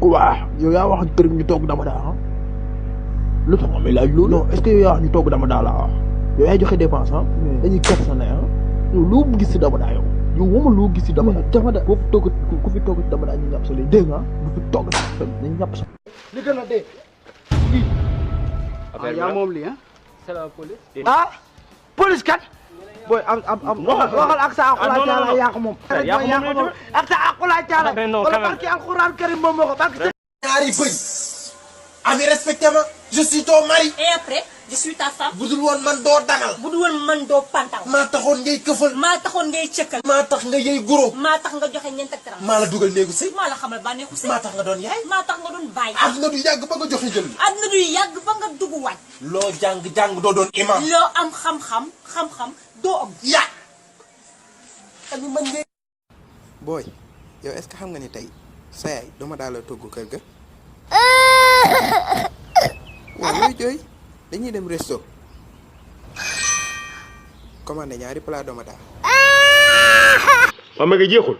quoi yow yaa wax kër ñu toog dama daa ah lu tax ma may laaj loolu non est-ce que yow yaa wax ñu toog dama daa la wax yow yaa joxe dépense ah dañuy kat sa ne ah yow loo gis si dama daa yow yow wama loo gis si dama daa boo fi toog ku fi toog dama daa ñu ñàpp sa lay dégg nga bu fi toog dañu ñàpp sa li gën a dee lii yaa moom lii ah c'est la police ah police kat boy am waxal ak sa aqula taala yaa ko moom ak sa aqula taala wala barki alquran karim moom moo ko barki ñaari bëy ami respecté ma je suis ton mari et après je suis ta femme budul woon man doo dangal budul woon man doo pantal maa taxoon ngay këfal maa taxoon ngay cëkkal maa tax nga yey goro maa tax nga joxe ñeent ak tram maa la dugal néegu sëy maa la xamal bànneexu sëy maa tax nga doon yaay maa tax nga doon bàyyi àdduna du yàgg ba nga joxe jël àdduna du yàgg ba nga dugg wàcc loo jàng doo doon imam loo am xam-xam doo am yaa tamit mën ngay booy yow est-ce que xam nga ni tey sa yaay dama daal la togg kër ga waaw looy jooy dañuy dem resto commandé ñaari plat dama daal ma nga jeexul